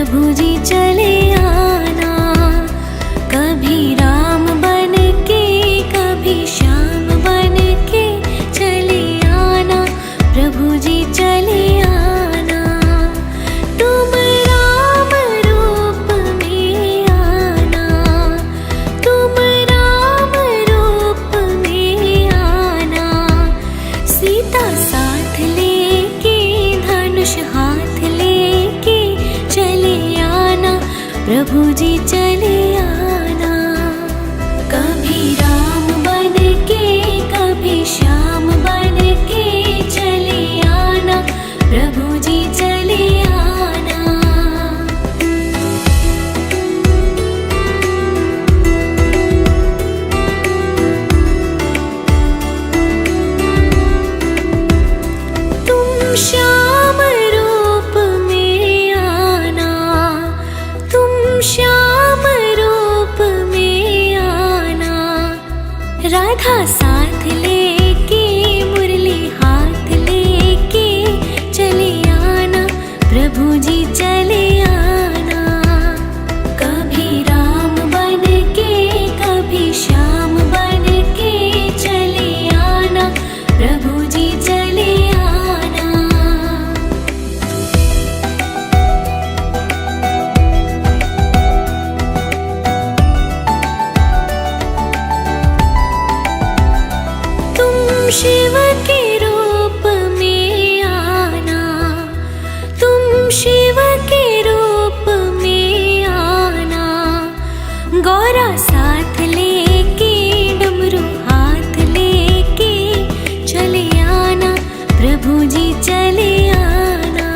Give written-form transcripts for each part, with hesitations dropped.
प्रभु जी चले आना। कभी राम बन के कभी श्याम बन के चले आना, प्रभु जी चले आना। तुम राम रूप में आना, तुम राम रूप में आना। सीता साथ लेके धनुष हाथ लेके चले आना, प्रभु जी चले आना। कभी राम बन के कभी श्याम बन के चले आना, प्रभु जी चले आना। तुम श्याम रूप में आना, तुम श्याम रूप में आना। राधा साथ लेके मुरली हाथ लेके चले आना, प्रभु जी चले आना। कभी राम बन के कभी श्याम बन के चले आना, प्रभु जी चले आना। तुम शिव के रूप में आना, तुम शिव के रूप में आना। गौरा साथ लेके डमरू हाथ लेके चले आना, प्रभु जी चले आना।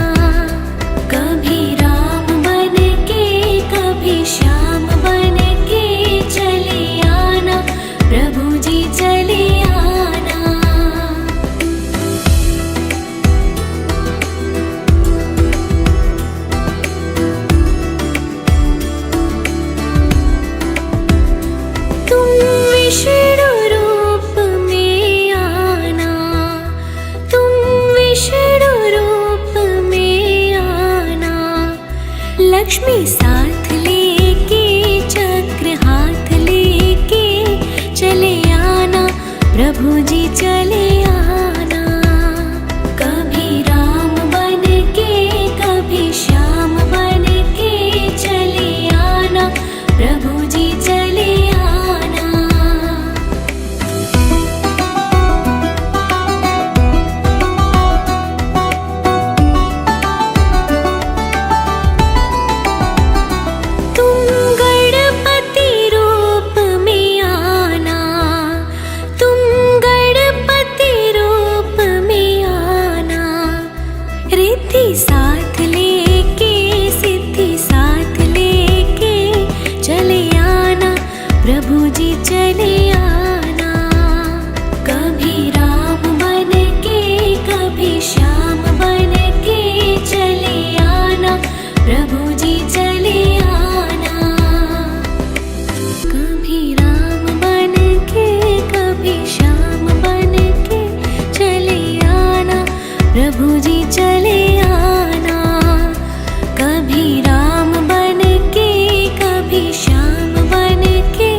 कभी राम बन के कभी श्याम बन के चले आना, प्रभु जी चले आना। तुम विष्णु रूप में आना, तुम विष्णु रूप में आना। लक्ष्मी साथ लेके चक्र हाथ लेके चले आना, प्रभु जी चले आना। कभी राम बन के कभी श्याम बन के चले आना, प्रभु जी चले आना। तुम गणपति रूप में आना, तुम गणपति रूप में आना। रिद्धि साथ लेके सिद्धि साथ लेके चले आना, प्रभु जी चले आना। कभी राम बन के कभी श्याम बन के चले आना, प्रभु जी चले आना। कभी राम बन के कभी श्याम बन के चले आना, प्रभु जी चले आना। कभी राम बन के कभी श्याम बन के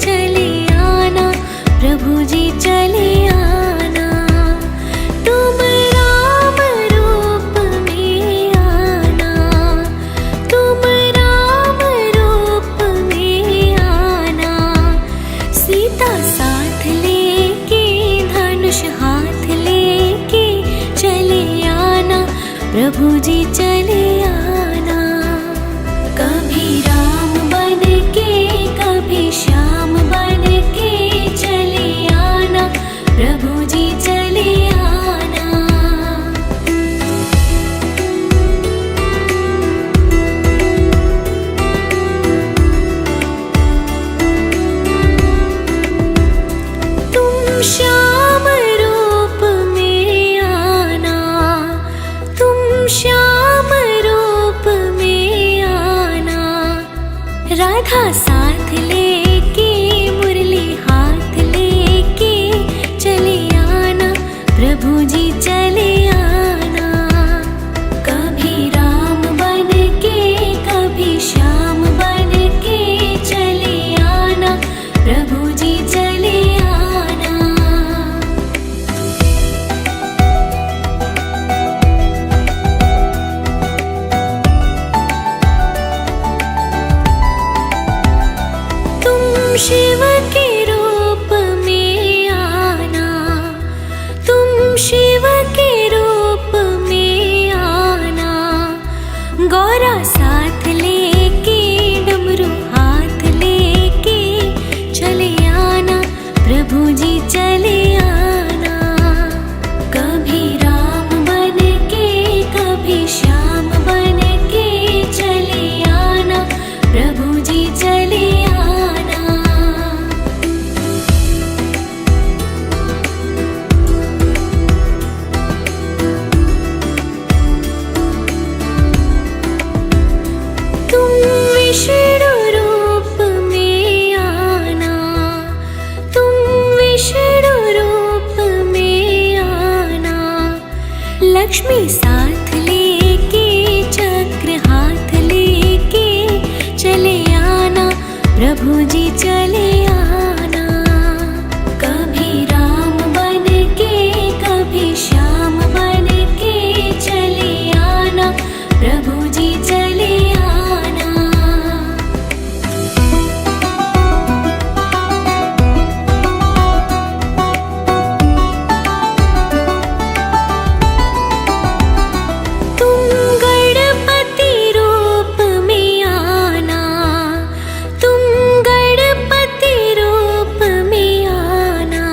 चले आना, प्रभु जी चले आना। तुम राम रूप में आना, तुम राम रूप में आना। सीता साथ लेके धनुष हाथ लेके चले आना, प्रभु जी चले आना। कभी राम बन के कभी श्याम बन के चले आना, प्रभु जी चले आना। तुम श्याम रूप में आना, तुम श्याम रूप में आना। राधा साथ लेके मुरली हाथ लेके चले आना, प्रभु जी चले आना। कभी राम बन के कभी श्याम बन के चले आना, प्रभु जी चले आना। तुम विष्णु रूप में आना, तुम विष्णु रूप में आना, लक्ष्मी साथ लेके चक्र हाथ लेके चले आना, प्रभु जी चले आना। कभी राम बन के कभी श्याम बन के चले आना, प्रभु जी चले आना। तुम गणपति रूप में आना, तुम गणपति रूप में आना,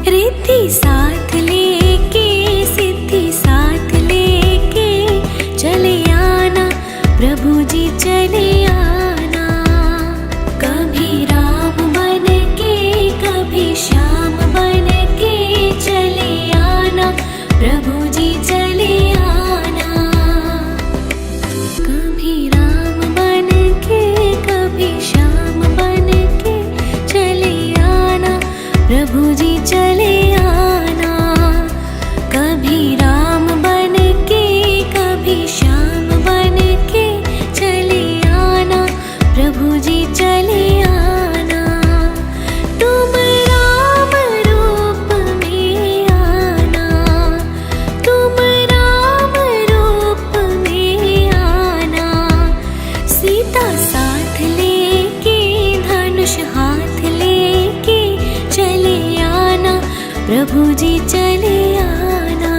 रिद्धि साथ लेके सिद्धि साथ लेके चले आना, प्रभु जी चले आना। कभी राम बन के कभी श्याम बन के चले आना, प्रभु जी चले आना। कभी राम बन के कभी श्याम बन के चले आना, प्रभु जी चले आना। कभी राम बन के कभी श्याम बन के चले आना, प्रभु जी चले आना। तुम राम रूप में आना, तुम राम रूप में आना, सीता साथ लेके धनुष हाथ लेके चले आना, प्रभु जी चले आना।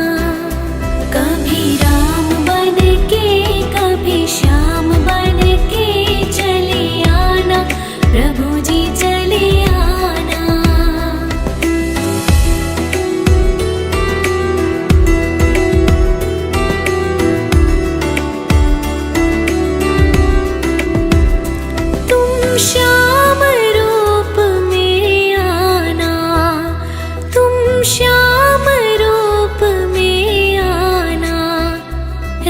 कभी राम बन के कभी श्याम बन के चले आना, प्रभु जी चले आना। तुम श्याम रूप में आना, तुम श्याम रूप में आना,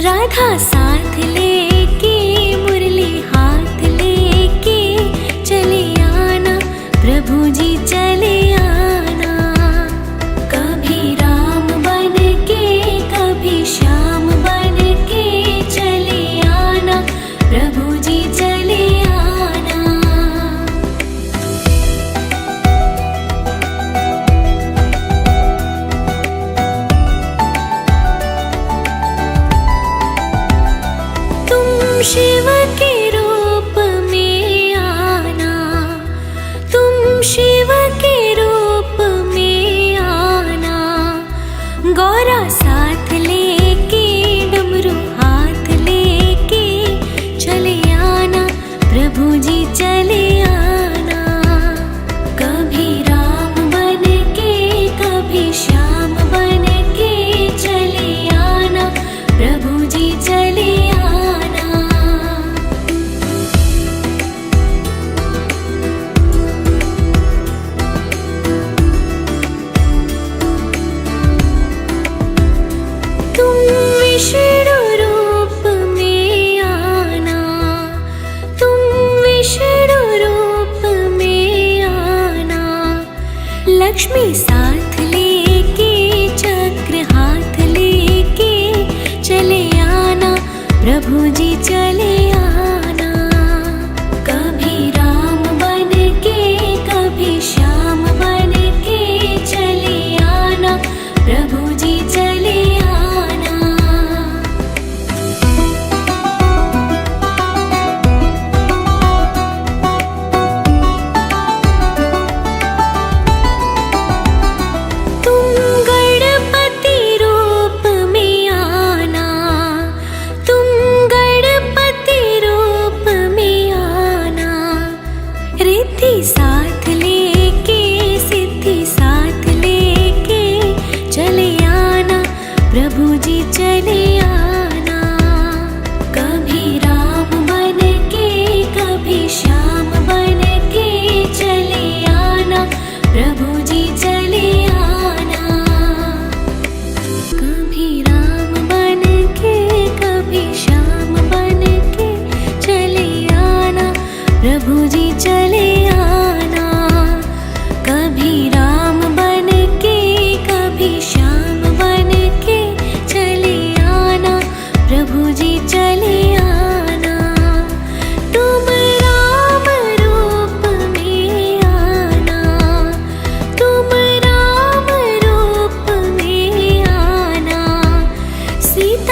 राधा साथ लेके मुरली हाथ लेके चले आना, प्रभु जी चले आना। कभी राम बन के कभी श्याम बन के चले आना, प्रभु जी चले आना। तुम शिव के रूप में आना, तुम शिव के रूप में आना, गौरा साथ लेके डमरू हाथ लेके चले आना, प्रभु जी चले आना। कभी राम बन के कभी श्याम बन के चले आना, प्रभु जी चले आना। तुम विष्णु रूप में आना, तुम विष्णु रूप में आना, लक्ष्मी साथ लेके चक्र हाथ लेके चले आना, प्रभु जी चले आना। कभी राम बन के कभी श्याम बन के चले आना, प्रभु जी चले आना।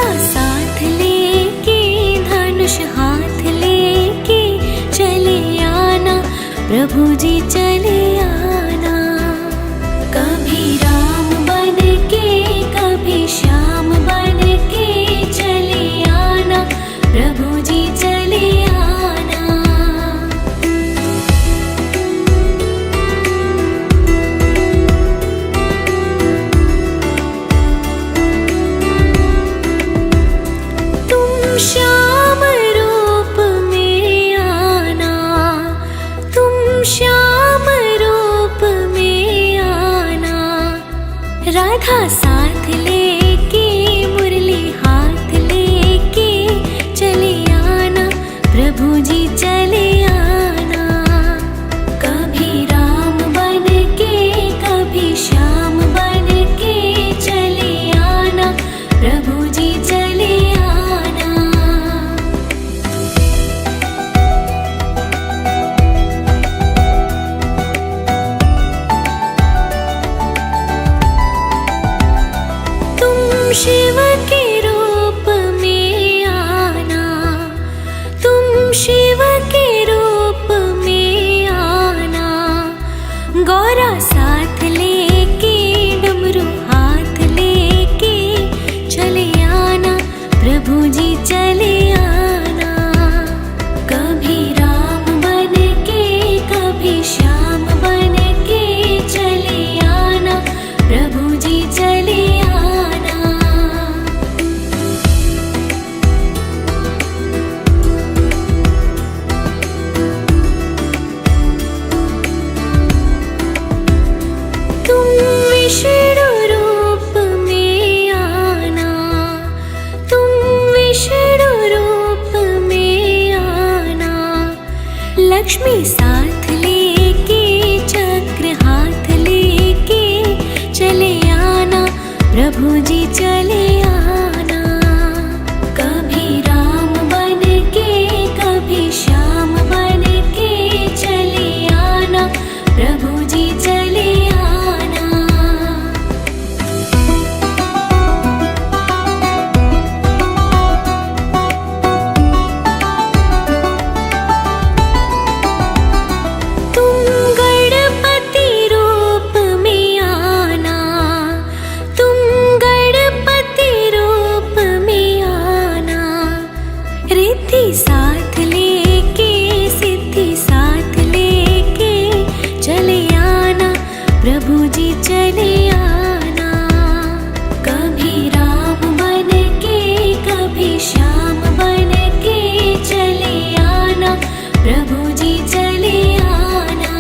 सीता साथ लेके धनुष हाथ लेके चले आना, प्रभु जी चले आना। कभी राम बन के कभी श्याम बन के चले आना, प्रभु जी चले आना। तुम श्याम रूप में आना, तुम श्याम रूप में आना। राधा साथ लेके मुरली हाथ लेके चले आना, प्रभु जी चले आना। कभी राम बन के कभी श्याम बन के चले आना, प्रभु जी चले आना। तुम शिव के रूप में आना, तुम शिव के रूप में आना। गौरा साथ लेके डमरू हाथ लेके चले आना, प्रभु जी चले आना। कभी राम बन के कभी श्याम बन के चले आना, प्रभु जी चले आना। तुम विष्णु रूप में आना, तुम विष्णु रूप में आना। लक्ष्मी साथ लेके चक्र हाथ लेके चले आना, प्रभु जी चले आना। कभी राम बन के कभी श्याम बन के चले आना, प्रभु जी चले आना। तुम गणपति रूप में आना, तुम गणपति रूप में आना। रिद्धि साथ लेके सिद्धि साथ लेके चले आना, प्रभु जी चले आना। कभी राम बन के कभी श्याम बन के चले आना, प्रभु जी चले आना।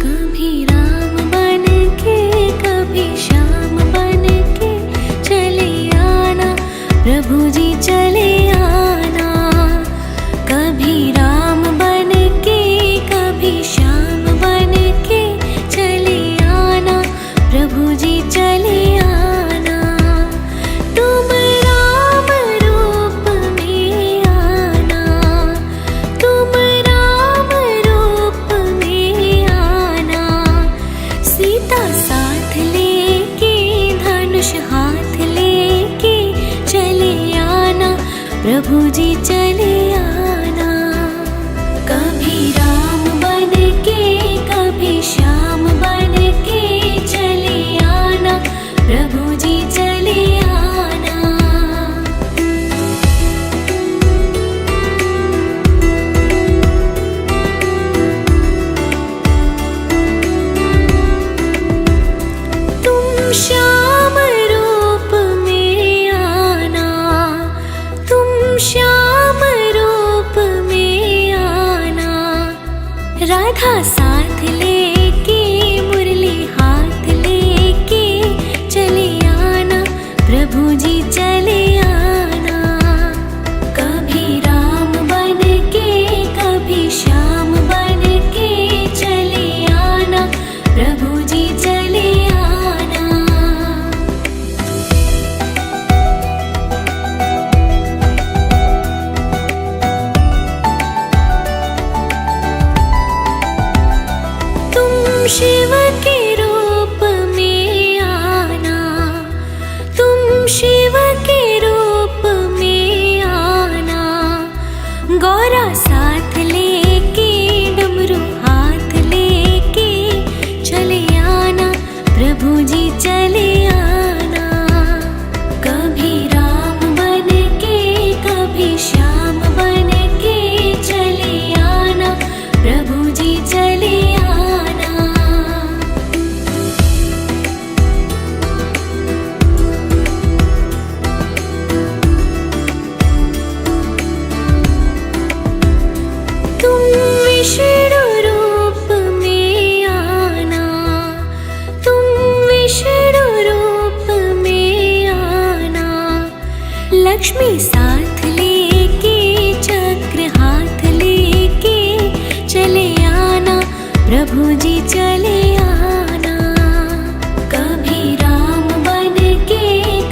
कभी राम बन के कभी श्याम बन के चले आना, प्रभु जी चले आना। कभी राम बन के कभी श्याम बन के चले आना, प्रभु जी चले आना। तुम राम रूप में आना, तुम राम रूप में आना। सीता साथ लेके धनुष हाथ लेके चले आना, प्रभु जी चले आना। कभी राम बन के कभी श्याम बन के चले आना, प्रभु जी चले आना। तुम श्याम रूप में आना, तुम श्याम रूप में आना। राधा साथ लेके मुरली हाथ लेके चले आना, प्रभु जी चले आना। कभी राम बन के कभी श्याम बन के चले आना, प्रभु जी चले आना। लक्ष्मी साथ लेके चक्र हाथ लेके चले आना, प्रभु जी चले आना। कभी राम बन के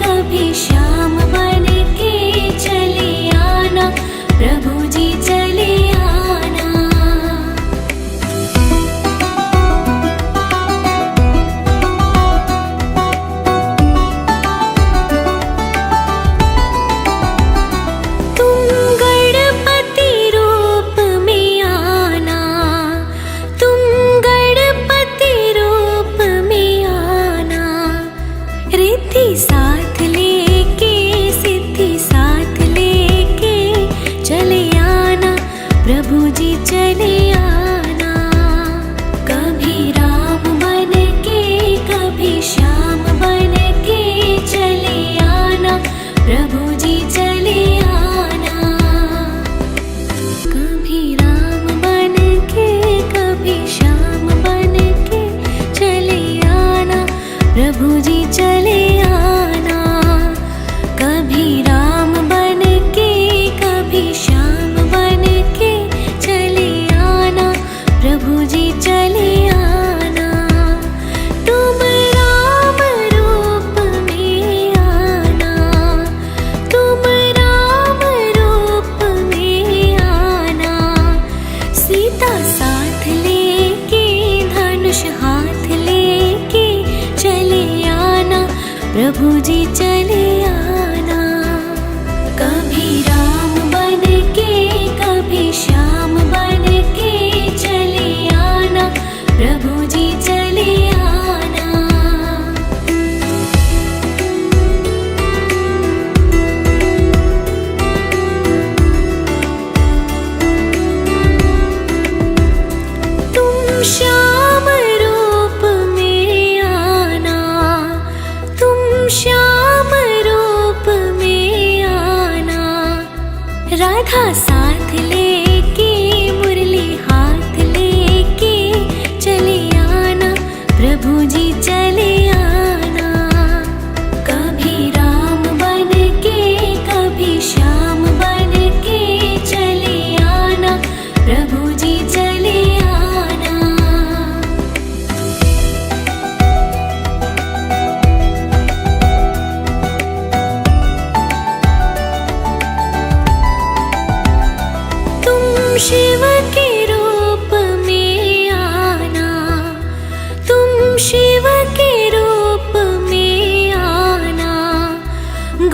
कभी श्याम बन के चले आना, प्रभु जी चले आना। तुम गणपति रूप में आना, तुम गणपति रूप में आना। रिद्धि साथ लेके सिद्धि साथ लेके चले आना, प्रभु जी चले आना। कभी राम बन के कभी श्याम बन के चले आना, प्रभु जी चले आना। कभी राम बन के कभी श्याम बन के चले आना, प्रभु जी चले आना। कभी राम बन के कभी श्याम बन के चले आना, प्रभु जी चले आना। तुम राम रूप में आना, तुम राम रूप में आना। सीता साथ लेके धनुष हाथ लेके चले आना, प्रभु जी चले आना। कभी राम बन के कभी श्याम बन के चले आना, प्रभु जी चले आना। तुम श्याम रूप में आना, तुम श्याम रूप में आना। राधा साथ लेके मुरली हाथ लेके चले आना, प्रभु जी चले आना। कभी राम बन के कभी श्याम बन के चले आना, प्रभु जी चले आना। तुम शिव के रूप में आना, तुम शिव के रूप में आना।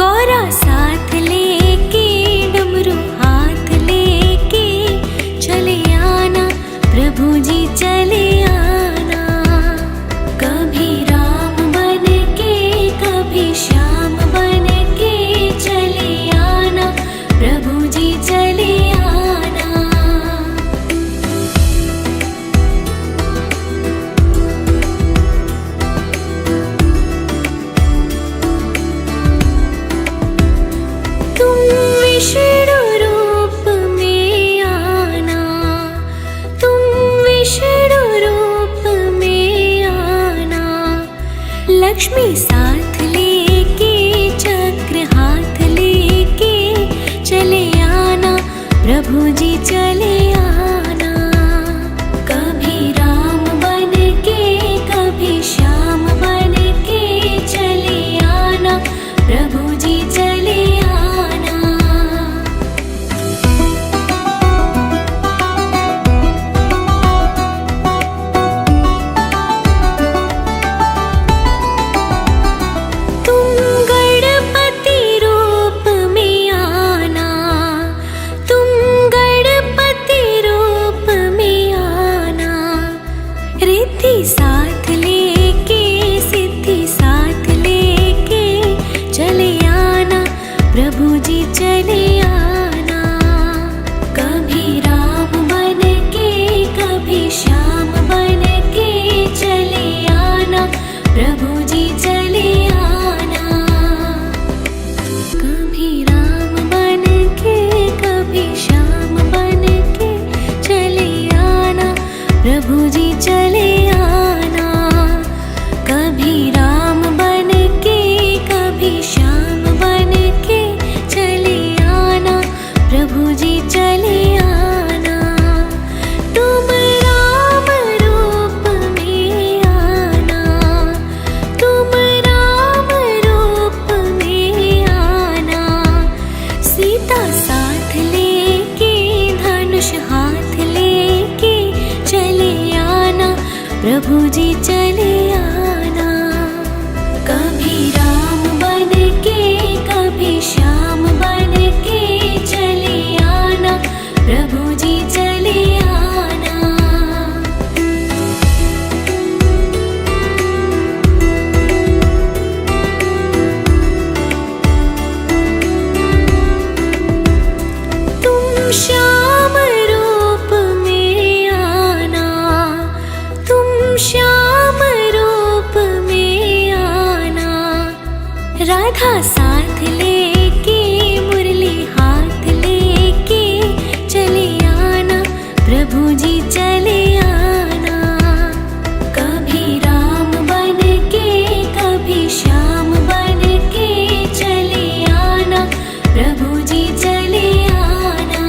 गौरा साथ लेके डमरू हाथ लेके चले आना, प्रभु जी चले आना। कभी राम बन के कभी श्याम बन के चले आना, प्रभु जी चले आना। तुम विष्णु रूप में आना, तुम विष्णु रूप में आना। लक्ष्मी साथ लेके चक्र हाथ लेके चले आना, प्रभु जी चले आना। कभी राम बन के कभी श्याम बन के चले आना, प्रभु जी चले आना। तुम गणपति रूप में आना, तुम गणपति रूप में आना। रिद्धि साथ लेके सिद्धि साथ लेके चले आना, प्रभु जी चले आना। कभी राम बन के कभी श्याम बन के चले आना, प्रभु जी चले आना। कभी राम बन के कभी श्याम बन के चले आना, प्रभु जी चले आना। कभी राम बन के कभी श्याम बन के चले प्रभु जी चले आना। कभी राम बन के कभी श्याम बन के चले आना, प्रभु जी चले आना। तुम श्याम रूप में आना, तुम श्याम रूप में आना। राधा साथ लेके मुरली हाथ लेके चले आना, प्रभु जी चले आना। कभी राम बन के कभी श्याम बन के चले आना, प्रभु जी चले आना।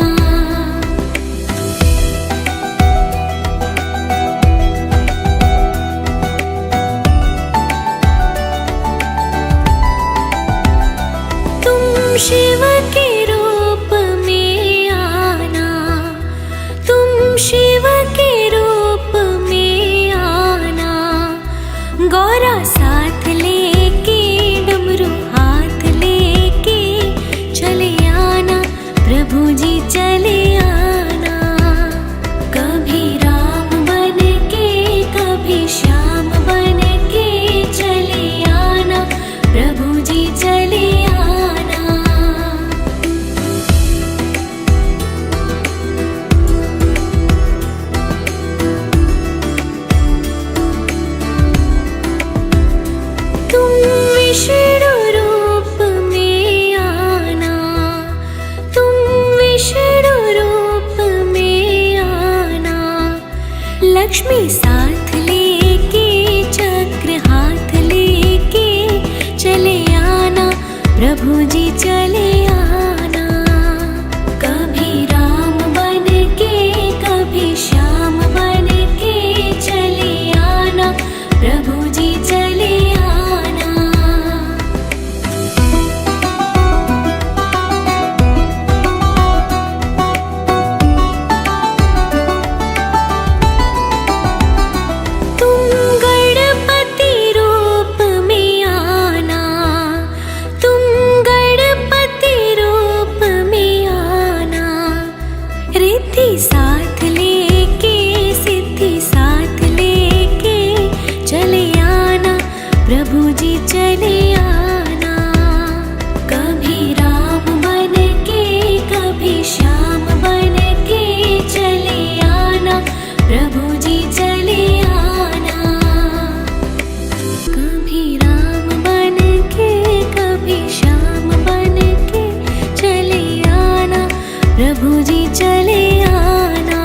तुम शिव के रूप में आना, तुम शिव के रूप में आना। गौरा साथ लेके डमरू हाथ लेके चले आना, प्रभु जी चले आना। कभी राम बन के कभी श्याम बन के चले आना, प्रभु जी चले आना। तुम विष्णु रूप में आना, तुम विष्णु रूप में आना। लक्ष्मी साथ लेके चक्र हाथ लेके चले आना, प्रभु जी चले आना। कभी राम बन के कभी श्याम बन के चले आना, प्रभु जी चले आना। तुम गणपति रूप में आना, तुम गणपति रूप में आना। रिद्धि साथ लेके सिद्धि साथ लेके चले आना, प्रभु जी चले आना। कभी राम बन के कभी श्याम बन के चले आना, प्रभु जी चले आना। कभी राम बन के कभी श्याम बन के चले आना, प्रभु जी चले आना।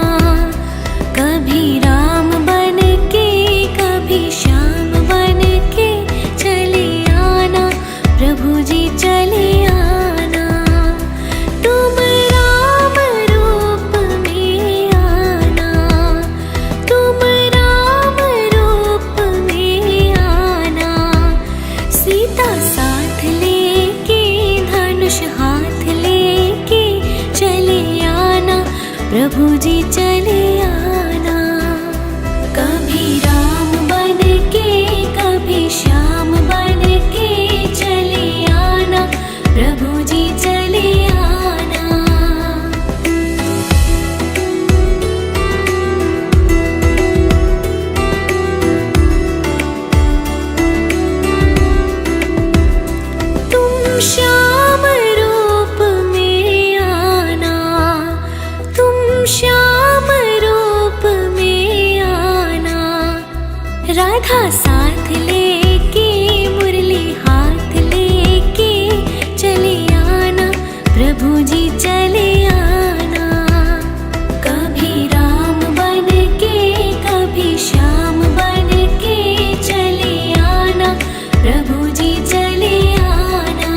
कभी राम बन के कभी श्याम बन के चले आना, प्रभु जी चले आना। तुम राम रूप में आना, तुम राम रूप में आना। सीता साथ लेके धनुष हाथ लेके चले आना, प्रभु जी चले आना। कभी राम बन के कभी श्याम बन के चले आना, प्रभु जी चले आना। तुम श्याम रूप में आना, तुम श्याम रूप में आना। राधा साथ लेके मुरली हाथ लेके चले आना, प्रभु जी चले आना। कभी राम बन के कभी श्याम बन के चले आना, प्रभु जी चले आना।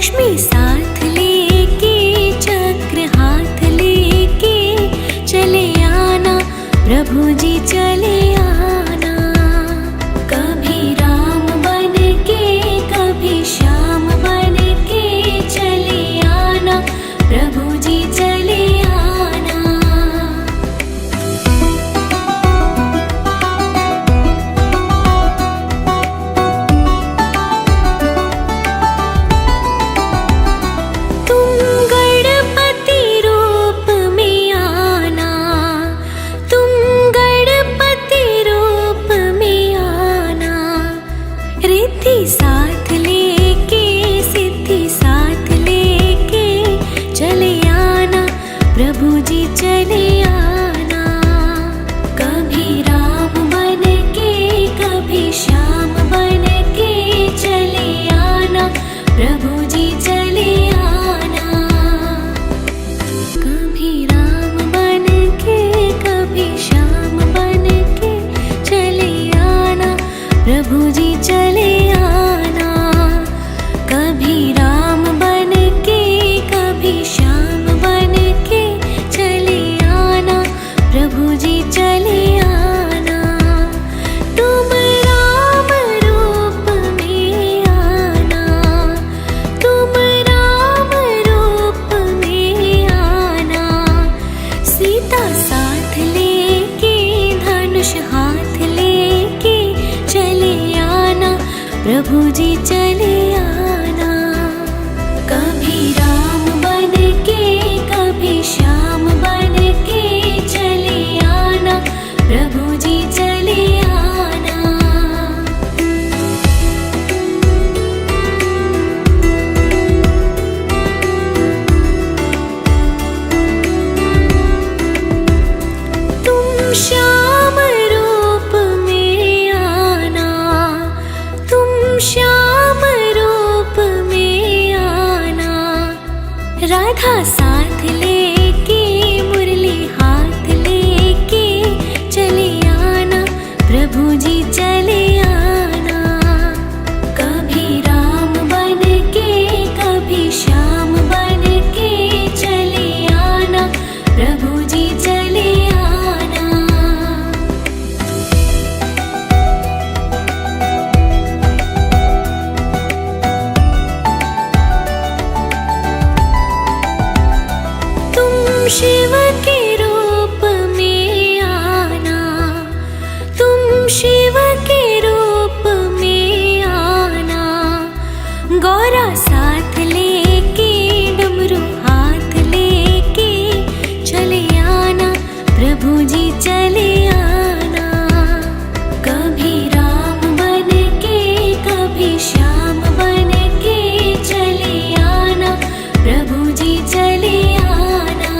लक्ष्मी साथ लेके चक्र हाथ लेके चले आना प्रभु जी चले आना। कभी राम बन के कभी श्याम बन के चले आना प्रभु जी चले आना। तुम गणपति रूप में आना, तुम गणपति रूप में आना। रिद्धि साथ लेके सिद्धि साथ लेके चले आना प्रभु जी चले आना। कभी राम बन के कभी श्याम बन के चले आना प्रभु जी चले आना। कभी राम बन के कभी श्याम बन के चले आना प्रभु जी चले आना। कभी राम बन के कभी श्याम बन के चले आना प्रभु जी चले आना। तुम राम रूप में आना, तुम राम रूप में आना। सीता साथ लेके धनुष हाथ लेके चले आना प्रभु जी चले आना। कभी राम बन के कभी श्याम बन के चले आना प्रभु जी चले आना। तुम श्याम रूप में आना, तुम श्याम रूप में आना। राधा साथ लेके मुरली हाथ लेके चले आना प्रभु जी चले आना। कभी राम बन के कभी श्याम बन के चले आना प्रभु जी चले आना। तुम शिव के रूप में आना, तुम शिव के रूप में आना। गौरा साथ लेके डमरू हाथ लेके चले आना प्रभु जी चले आना। कभी राम बन के कभी श्याम बन के चले आना प्रभु जी चले आना।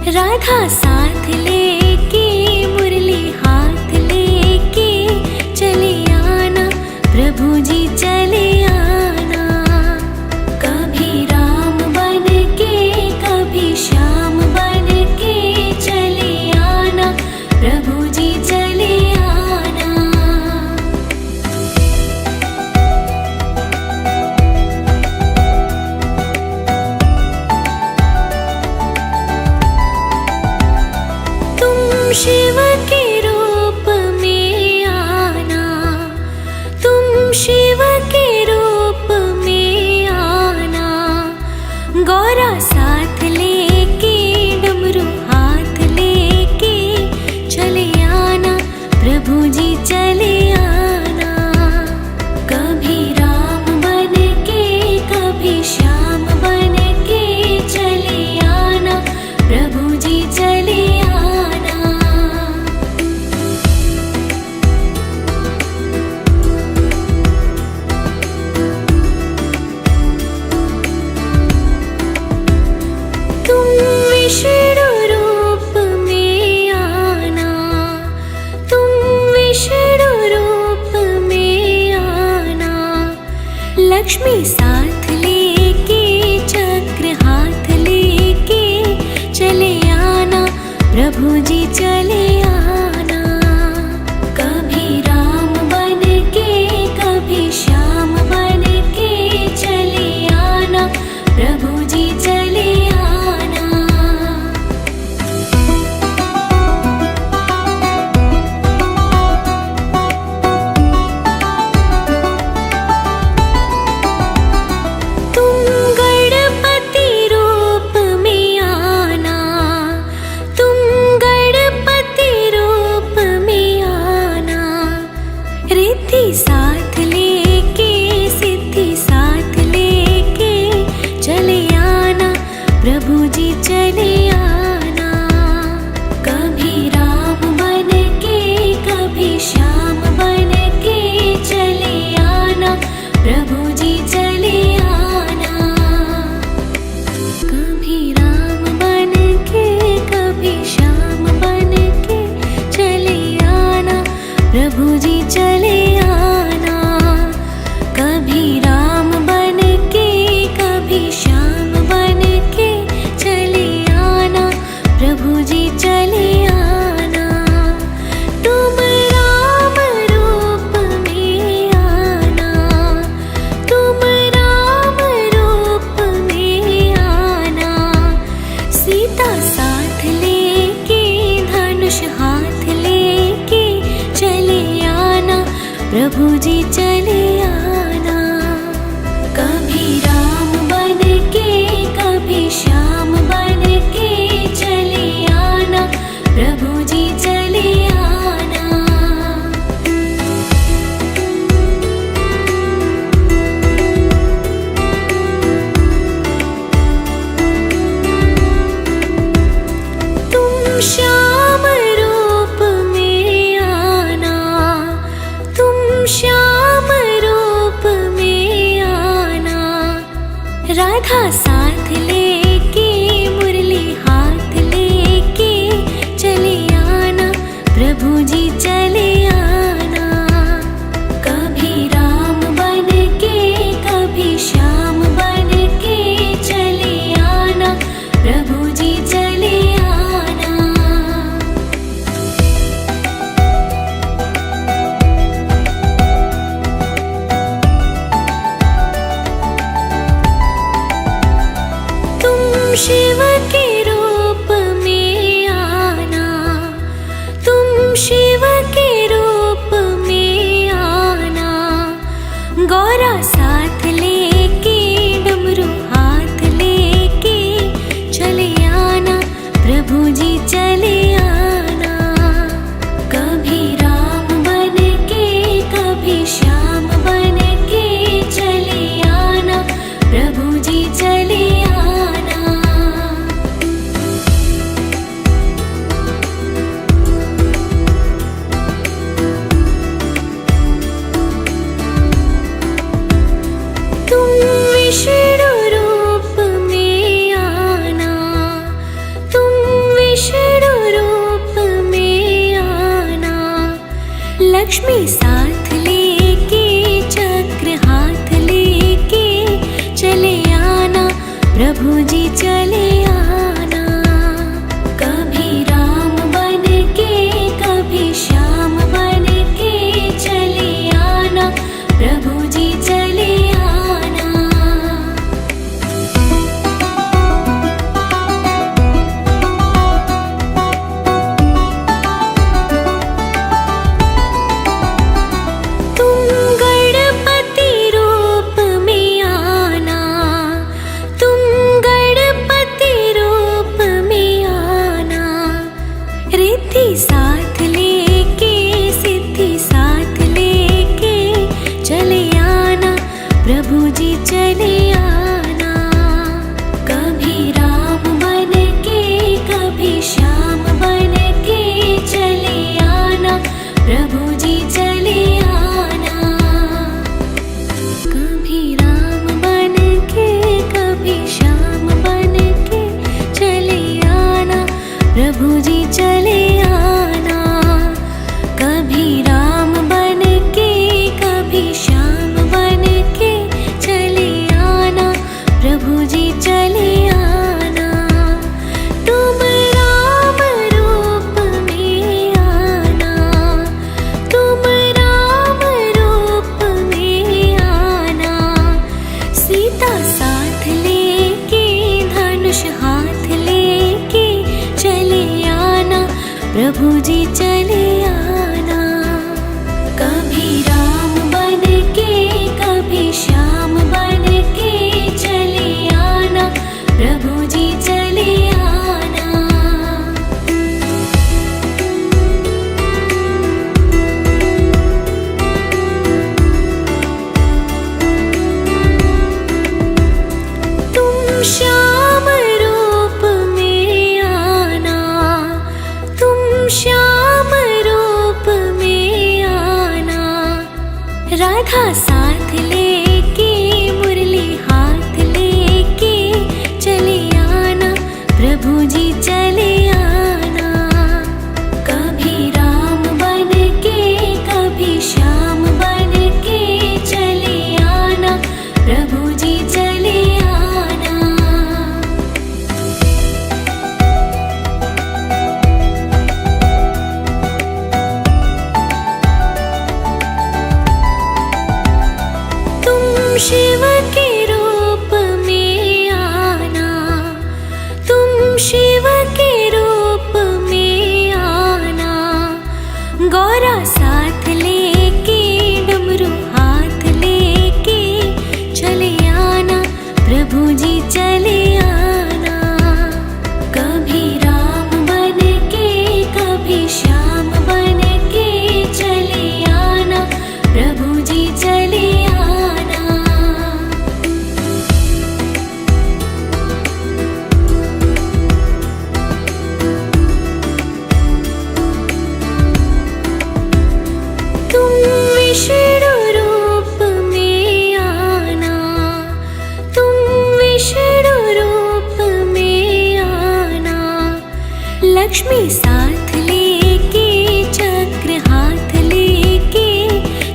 राधा साथ लेके मुरली हाथ लेके चले आना, प्रभु जी चले आना। कभी राम बन के कभी श्याम बन के चले आना, प्रभु जी चले आना। तुम शिव के रूप में आना, तुम शिव के रूप में आना। गौरा साथ लेके डमरू हाथ लेके चले आना, प्रभु जी चले आना। कभी राम बन के कभी श्याम बन के चले आना, प्रभु जी चले आना। तुम विष्णु रूप में आना, तुम विष्णु रूप में आना। लक्ष्मी साथ लेके चक्र हाथ लेके चले आना, प्रभु जी चले आना। कभी राम बन के कभी श्याम बन के चले आना, प्रभु जी चले आना। तुम गणपति रूप में आना, तुम गणपति रूप में आना। रिद्धि साथ लेके सिद्धि साथ लेके चले आना, प्रभु जी चले आना। कभी राम बन के कभी श्याम बन के चले आना, प्रभु जी चले आना। कभी राम बन के कभी श्याम बन के चले आना, प्रभु जी चले आना। कभी राम बन के कभी श्याम बन के चले आना, प्रभु जी चले आना। तुम राम रूप में आना, तुम राम रूप में आना। सीता साथ लेके धनुष हाथ लेके चले आना, प्रभु जी चले आना। कभी राम बन के कभी श्याम बन के चले आना, प्रभु जी चले आना। तुम श्याम रूप में आना, तुम श्याम रूप में आना। राधा साथ लेके मुरली हाथ लेके चले आना, प्रभु जी चले आना। कभी राम बन के कभी श्याम बन के चले आना, प्रभु जी चले आना। तुम शिव के रूप में आना, तुम शिव के रूप में आना। गौरा साथ लेके डमरू हाथ लेके चले आना, प्रभु जी चले आना। कभी राम बन के कभी श्याम बन के चले आना, प्रभु जी चले आना। लक्ष्मी साथ लेके चक्र हाथ लेके चले आना, प्रभु जी चले आना। कभी राम बन के कभी श्याम बन के चले आना, प्रभु जी चले आना। साथ लेके सिद्धि साथ लेके चले आना, प्रभु जी चले आना। कभी राम बन के कभी श्याम बन के चले आना, प्रभु जी चले आना। कभी राम बन के कभी श्याम बन के चले आना, प्रभु जी चले आना। कभी राम बन के कभी श्याम बन के चले आना, प्रभु जी चले आना। तुम राम रूप में आना, तुम राम रूप में आना। सीता साथ लेके धनुष हाथ लेके चले आना, प्रभु जी चले आना। कभी राम बन के कभी श्याम बन के चले आना, प्रभु जी चले आना। तुम श्याम रूप में आना, तुम श्याम रूप में आना। राधा साथ लेके मुरली हाथ लेके चले आना, प्रभु जी चले आना। कभी राम बन के कभी श्याम बन के चले आना, प्रभु जी चले आना। शिव के रूप में आना, तुम शिव के रूप में आना। गौरा साथ लेके डमरू हाथ लेके चले आना, प्रभु जी चले आना। कभी राम बन के कभी श्याम बन के चले आना, प्रभु जी चले आना। विष्णु रूप में आना, तुम विष्णु रूप में आना। लक्ष्मी साथ लेके चक्र हाथ लेके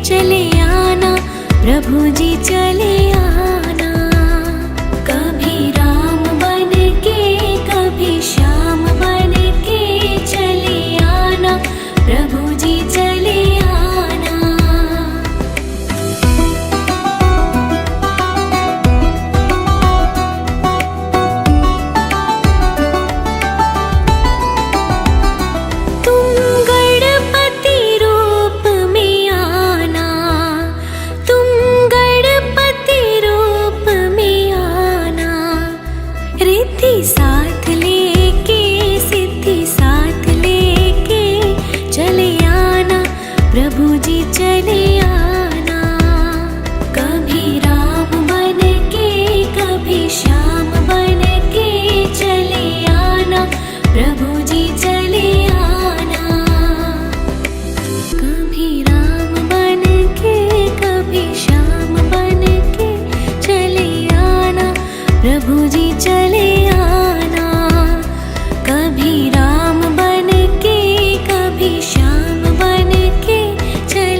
चले आना, प्रभु जी चले आना। कभी राम बन के कभी श्याम बन के चले आना, प्रभु जी चले आना। साथ लेके सिद्धि साथ लेके चले आना, प्रभु जी चले आना। कभी राम बन के कभी श्याम बन के चले आना, प्रभु जी चले आना। कभी राम बन के कभी श्याम बन के चले आना, प्रभु जी चले आना। कभी राम बन के कभी श्याम बन के चले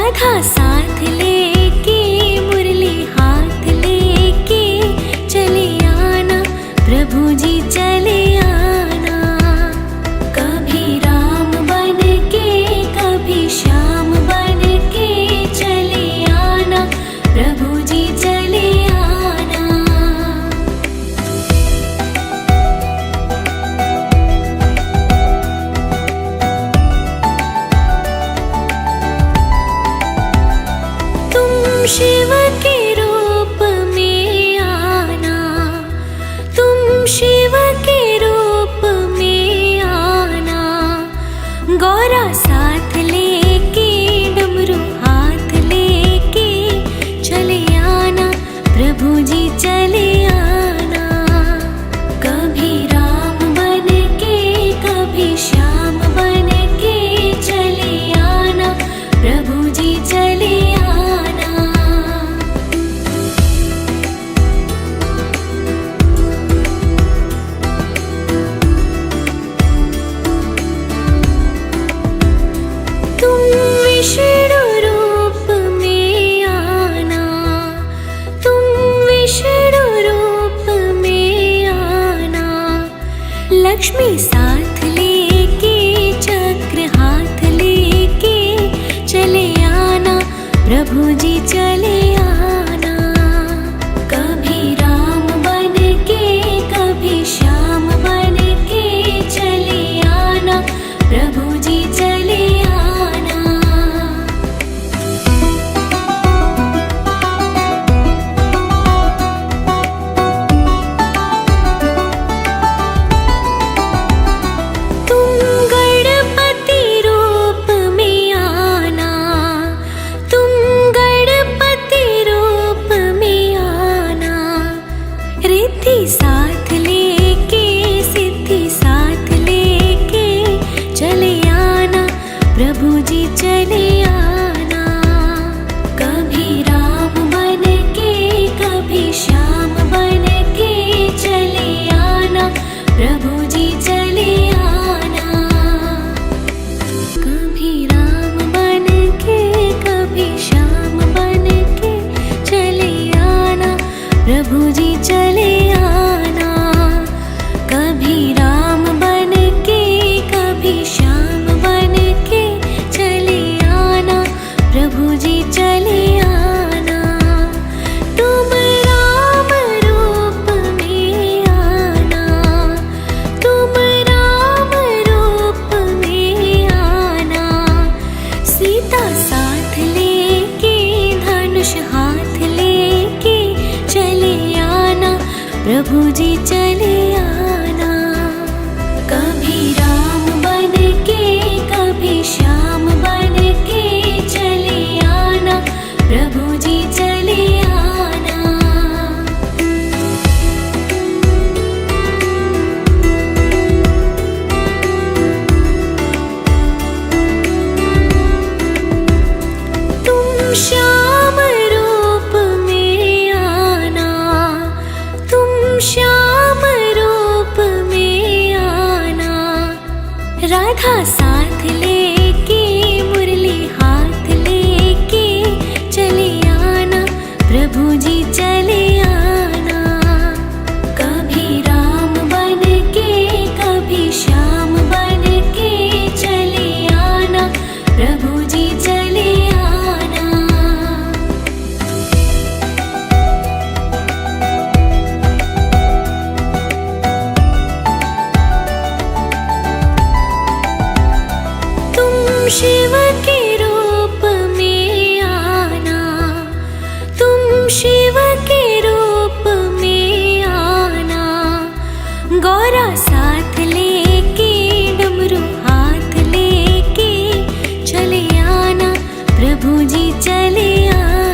राधा साथ लेके मुरली हाथ लेके चले आना, प्रभु जी चले आना। कभी राम बन के कभी श्याम बन के चले आना, प्रभु जी चले आना। तुम शिव के रूप में आना, तुम शिव के रूप में आना। गौरा साथ लेके डमरू हाथ लेके चले आना, प्रभु जी चले आना। कभी राम बन के कभी श्याम बन के चले आना, प्रभु जी चले आना। तुम विष्णु रूप में आना, तुम विष्णु रूप में आना। लक्ष्मी साथ लेके चक्र हाथ लेके चले आना, प्रभु जी चले आना। कभी राम बन के कभी श्याम बन के चले आना, प्रभु जी चले आना। तुम गणपति रूप में आना, तुम गणपति रूप में आना। रिद्धि साथ लेके सिद्धि साथ लेके चले आना, प्रभु जी चले आना। कभी राम बन के कभी श्याम बन के चले आना, प्रभु जी चले आना। कभी राम बन के कभी श्याम बन के चले आना, प्रभु जी चले आना। कभी राम बन के कभी श्याम बन के चले आना, प्रभु जी चले आना। तुम राम रूप में आना, तुम राम रूप में आना। सीता साथ लेके धनुष हाथ लेके चले आना, प्रभु जी चले आना। कभी राम बन के कभी श्याम बन के चले आना, प्रभु जी चले आना। तुम श्याम रूप में आना, तुम श्याम रूप में आना। राधा साथ लेके मुरली हाथ लेके चले आना, प्रभु जी चले आना। कभी राम बन के कभी श्याम बन के चले आना, प्रभु जी चले आना। तुम शिव के रूप में आना, तुम शिव के रूप में आना। गौरा साथ लेके डमरू हाथ लेके चले आना, प्रभु जी चले आना।